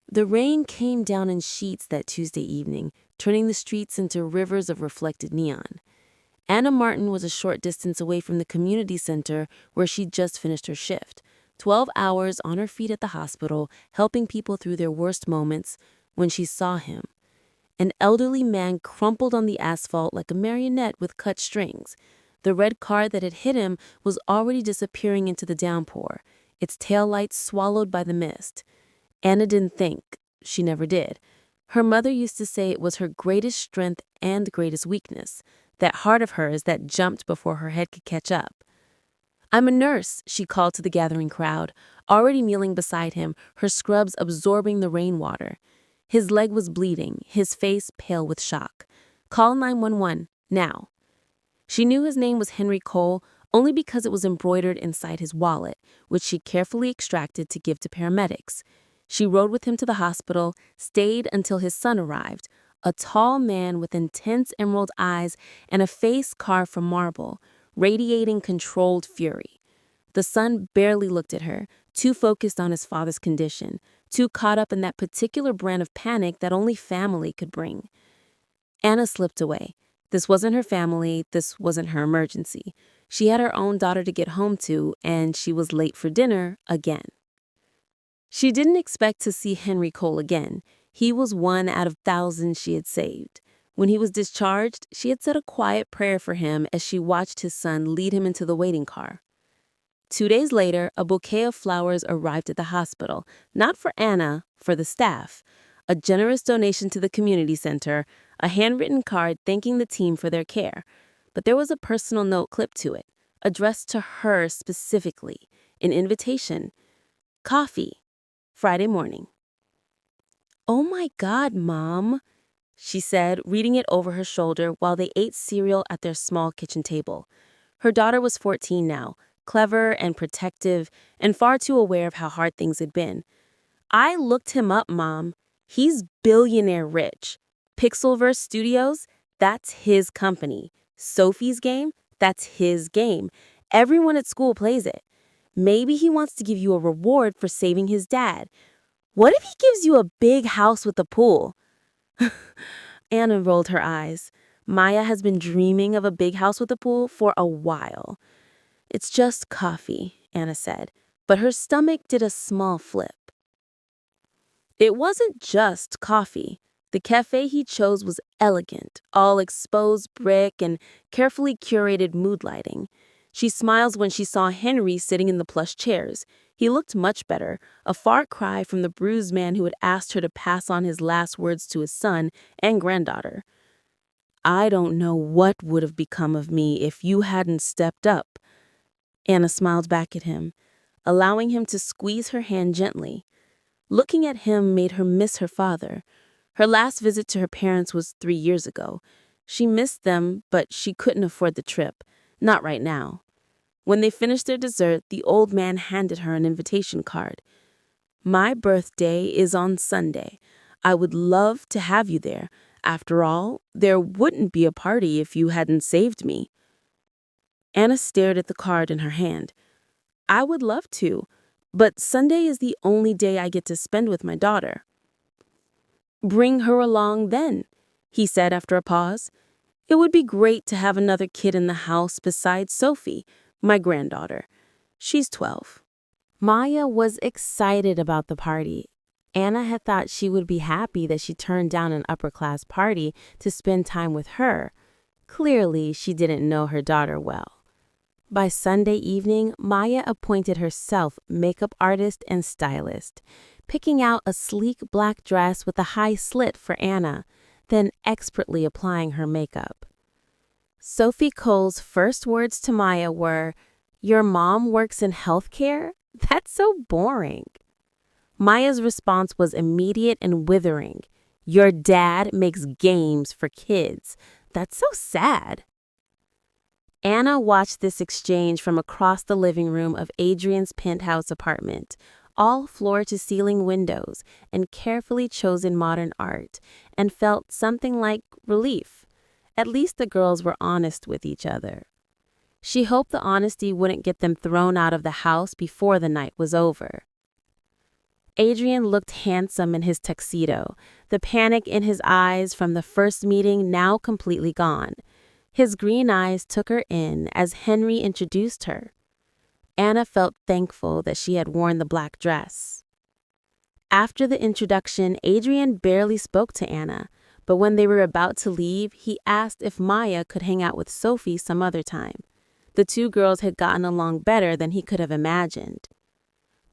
The rain came down in sheets that Tuesday evening, turning the streets into rivers of reflected neon. Anna Martin was a short distance away from the community center where she'd just finished her shift. 12 hours on her feet at the hospital, helping people through their worst moments, when she saw him. An elderly man crumpled on the asphalt like a marionette with cut strings. The red car that had hit him was already disappearing into the downpour, its taillights swallowed by the mist. Anna didn't think. She never did. Her mother used to say it was her greatest strength and greatest weakness, that heart of hers that jumped before her head could catch up. "I'm a nurse," she called to the gathering crowd, already kneeling beside him, her scrubs absorbing the rainwater. His leg was bleeding, his face pale with shock. "Call 911, now." She knew his name was Henry Cole only because it was embroidered inside his wallet, which she carefully extracted to give to paramedics. She rode with him to the hospital, stayed until his son arrived, a tall man with intense emerald eyes and a face carved from marble, radiating controlled fury. The son barely looked at her, too focused on his father's condition, too caught up in that particular brand of panic that only family could bring. Anna slipped away. This wasn't her family, this wasn't her emergency. She had her own daughter to get home to, and she was late for dinner again. She didn't expect to see Henry Cole again. He was one out of thousands she had saved. When he was discharged, she had said a quiet prayer for him as she watched his son lead him into the waiting car. 2 days later, a bouquet of flowers arrived at the hospital, not for Anna, for the staff. A generous donation to the community center, a handwritten card thanking the team for their care. But there was a personal note clipped to it, addressed to her specifically, an invitation. "Coffee, Friday morning." "Oh my God, Mom," she said, reading it over her shoulder while they ate cereal at their small kitchen table. Her daughter was 14 now, clever and protective, and far too aware of how hard things had been. "I looked him up, Mom. He's billionaire rich. Pixelverse Studios, that's his company. Sophie's Game, that's his game. Everyone at school plays it. Maybe he wants to give you a reward for saving his dad. What if he gives you a big house with a pool?" Anna rolled her eyes. Maya has been dreaming of a big house with a pool for a while. "It's just coffee," Anna said, but her stomach did a small flip. It wasn't just coffee. The cafe he chose was elegant, all exposed brick and carefully curated mood lighting. She smiles when she saw Henry sitting in the plush chairs. He looked much better, a far cry from the bruised man who had asked her to pass on his last words to his son and granddaughter. "I don't know what would have become of me if you hadn't stepped up." Anna smiled back at him, allowing him to squeeze her hand gently. Looking at him made her miss her father. Her last visit to her parents was 3 years ago. She missed them, but she couldn't afford the trip. Not right now. When they finished their dessert, the old man handed her an invitation card. "My birthday is on Sunday. I would love to have you there. After all, there wouldn't be a party if you hadn't saved me." Anna stared at the card in her hand. "I would love to, but Sunday is the only day I get to spend with my daughter." "Bring her along then," he said after a pause. "It would be great to have another kid in the house besides Sophie, my granddaughter. She's 12. Maya was excited about the party. Anna had thought she would be happy that she turned down an upper-class party to spend time with her. Clearly, she didn't know her daughter well. By Sunday evening, Maya appointed herself makeup artist and stylist, picking out a sleek black dress with a high slit for Anna, then expertly applying her makeup. Sophie Cole's first words to Maya were, "Your mom works in healthcare? That's so boring." Maya's response was immediate and withering. "Your dad makes games for kids. That's so sad." Anna watched this exchange from across the living room of Adrian's penthouse apartment, all floor-to-ceiling windows and carefully chosen modern art, and felt something like relief. At least the girls were honest with each other. She hoped the honesty wouldn't get them thrown out of the house before the night was over. Adrian looked handsome in his tuxedo, the panic in his eyes from the first meeting now completely gone. His green eyes took her in as Henry introduced her. Anna felt thankful that she had worn the black dress. After the introduction, Adrian barely spoke to Anna, but when they were about to leave, he asked if Maya could hang out with Sophie some other time. The two girls had gotten along better than he could have imagined.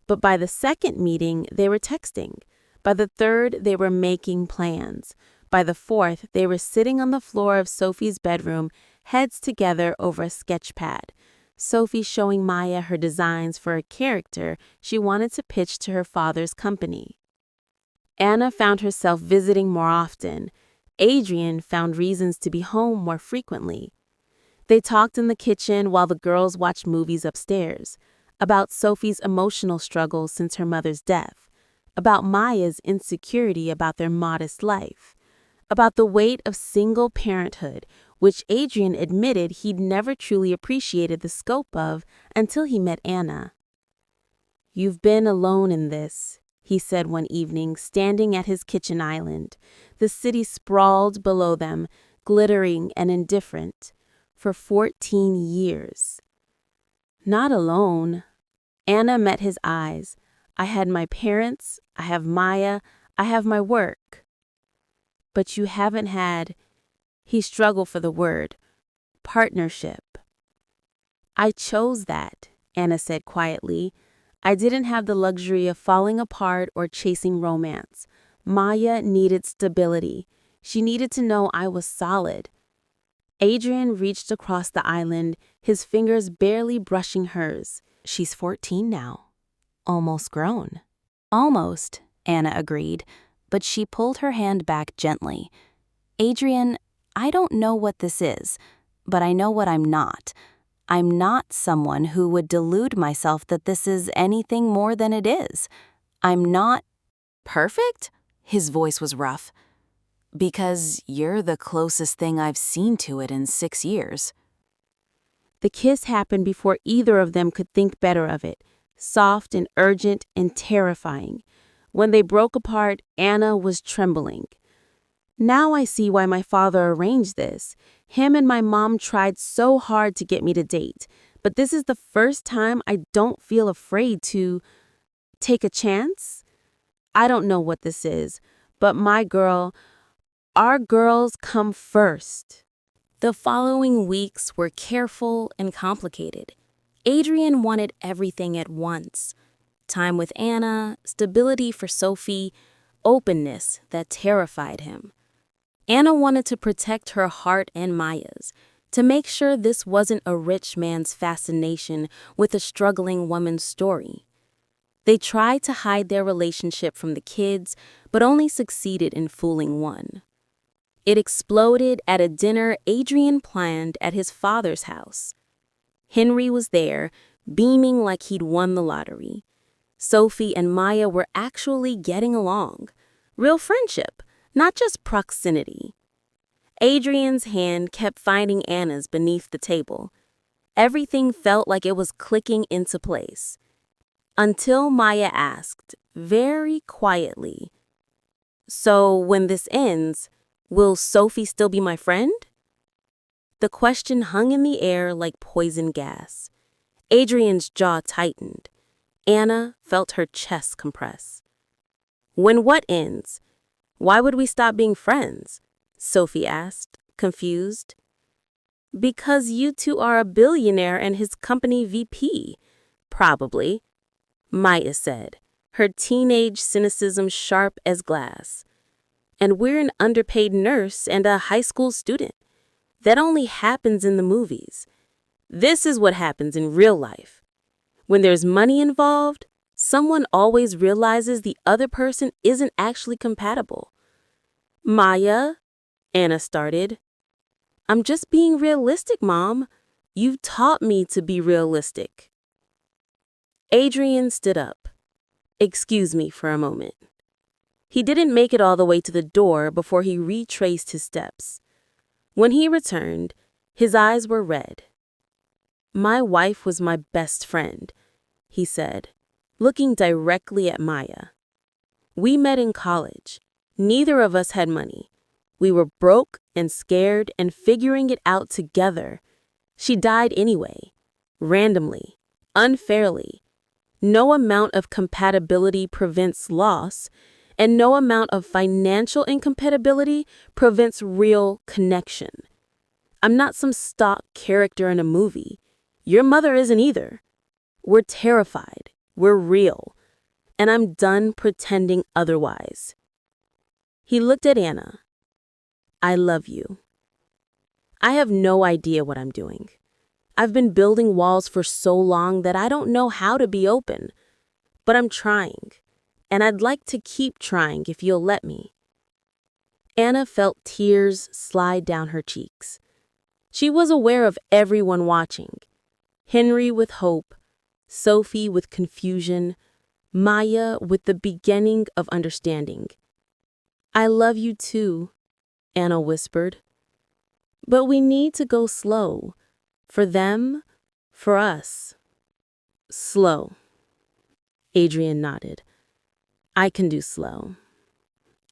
But by the second meeting, they were texting. By the third, they were making plans. By the fourth, they were sitting on the floor of Sophie's bedroom, heads together over a sketch pad. Sophie showing Maya her designs for a character she wanted to pitch to her father's company. Anna found herself visiting more often. Adrian found reasons to be home more frequently. They talked in the kitchen while the girls watched movies upstairs, about Sophie's emotional struggles since her mother's death, about Maya's insecurity about their modest life, about the weight of single parenthood, which Adrian admitted he'd never truly appreciated the scope of until he met Anna. "You've been alone in this," he said one evening, standing at his kitchen island. The city sprawled below them, glittering and indifferent, for 14 years. "Not alone." Anna met his eyes. "I had my parents, I have Maya, I have my work." "But you haven't had," he struggled for the word, "partnership." "I chose that," Anna said quietly. "I didn't have the luxury of falling apart or chasing romance. Maya needed stability. She needed to know I was solid." Adrian reached across the island, his fingers barely brushing hers. "She's 14 now. Almost grown." "Almost," Anna agreed, but she pulled her hand back gently. "Adrian, I don't know what this is, but I know what I'm not. I'm not someone who would delude myself that this is anything more than it is. I'm not perfect?" His voice was rough. "Because you're the closest thing I've seen to it in 6 years. The kiss happened before either of them could think better of it, soft and urgent and terrifying. When they broke apart, Anna was trembling. "Now I see why my father arranged this. Him and my mom tried so hard to get me to date, but this is the first time I don't feel afraid to take a chance. I don't know what this is, but our girls come first." The following weeks were careful and complicated. Adrian wanted everything at once. Time with Anna, stability for Sophie, openness that terrified him. Anna wanted to protect her heart and Maya's, to make sure this wasn't a rich man's fascination with a struggling woman's story. They tried to hide their relationship from the kids, but only succeeded in fooling one. It exploded at a dinner Adrian planned at his father's house. Henry was there, beaming like he'd won the lottery. Sophie and Maya were actually getting along. Real friendship, not just proximity. Adrian's hand kept finding Anna's beneath the table. Everything felt like it was clicking into place. Until Maya asked, very quietly, "So when this ends, will Sophie still be my friend?" The question hung in the air like poison gas. Adrian's jaw tightened. Anna felt her chest compress. "When what ends? Why would we stop being friends?" Sophie asked, confused. "Because you two are a billionaire and his company VP. Probably," Maya said, her teenage cynicism sharp as glass. "And we're an underpaid nurse and a high school student. That only happens in the movies. This is what happens in real life. When there's money involved, someone always realizes the other person isn't actually compatible." "Maya," Anna started. "I'm just being realistic, Mom. You've taught me to be realistic." Adrian stood up. "Excuse me for a moment." He didn't make it all the way to the door before he retraced his steps. When he returned, his eyes were red. "My wife was my best friend," he said, looking directly at Maya. We met in college. Neither of us had money. We were broke and scared and figuring it out together. She died anyway, randomly, unfairly. No amount of compatibility prevents loss, and no amount of financial incompatibility prevents real connection. I'm not some stock character in a movie. Your mother isn't either. We're terrified. We're real. And I'm done pretending otherwise. He looked at Anna. I love you. I have no idea what I'm doing. I've been building walls for so long that I don't know how to be open. But I'm trying. And I'd like to keep trying if you'll let me. Anna felt tears slide down her cheeks. She was aware of everyone watching. Henry with hope, Sophie with confusion, Maya with the beginning of understanding. I love you too, Anna whispered. But we need to go slow. For them, for us. Slow. Adrian nodded. I can do slow.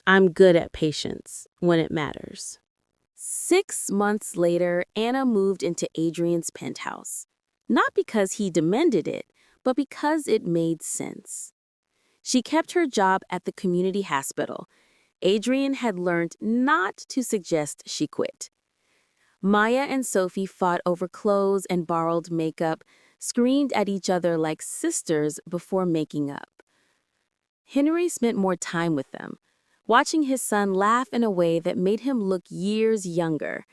I'm good at patience when it matters. 6 months later, Anna moved into Adrian's penthouse. Not because he demanded it, but because it made sense. She kept her job at the community hospital. Adrian had learned not to suggest she quit. Maya and Sophie fought over clothes and borrowed makeup, screamed at each other like sisters before making up. Henry spent more time with them, watching his son laugh in a way that made him look years younger.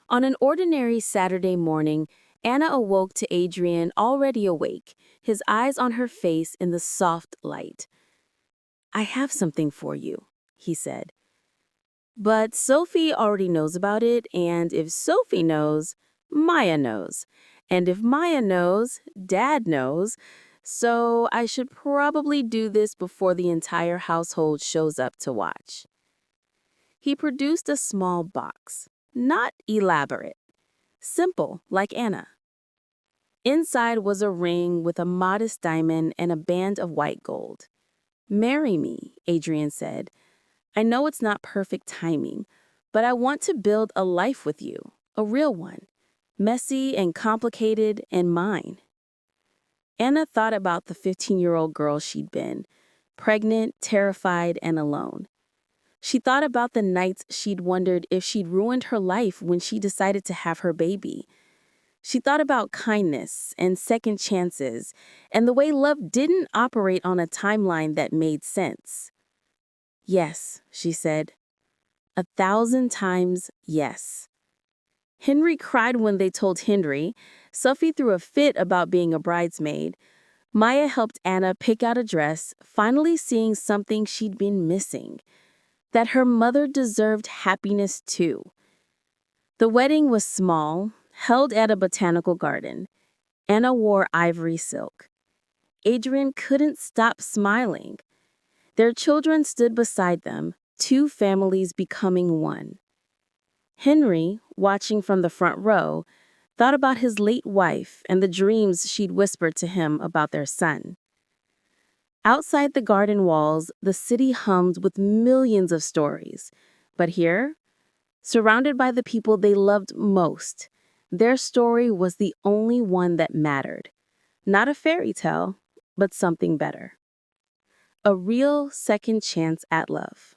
On an ordinary Saturday morning, Anna awoke to Adrian already awake, his eyes on her face in the soft light. I have something for you, he said. But Sophie already knows about it, and if Sophie knows, Maya knows. And if Maya knows, Dad knows. So I should probably do this before the entire household shows up to watch. He produced a small box, not elaborate, simple like Anna. Inside was a ring with a modest diamond and a band of white gold. Marry me, Adrian said. I know it's not perfect timing, but I want to build a life with you, a real one, messy and complicated and mine. Anna thought about the 15-year-old girl she'd been, pregnant, terrified, and alone. She thought about the nights she'd wondered if she'd ruined her life when she decided to have her baby. She thought about kindness and second chances and the way love didn't operate on a timeline that made sense. Yes, she said. 1,000 times yes. Henry cried when they told Henry. Sophie threw a fit about being a bridesmaid. Maya helped Anna pick out a dress, finally seeing something she'd been missing. That her mother deserved happiness too. The wedding was small, held at a botanical garden. Anna wore ivory silk. Adrian couldn't stop smiling. Their children stood beside them, 2 families becoming one. Henry, watching from the front row, thought about his late wife and the dreams she'd whispered to him about their son. Outside the garden walls, the city hummed with millions of stories. But here, surrounded by the people they loved most, their story was the only one that mattered. Not a fairy tale, but something better. A real second chance at love.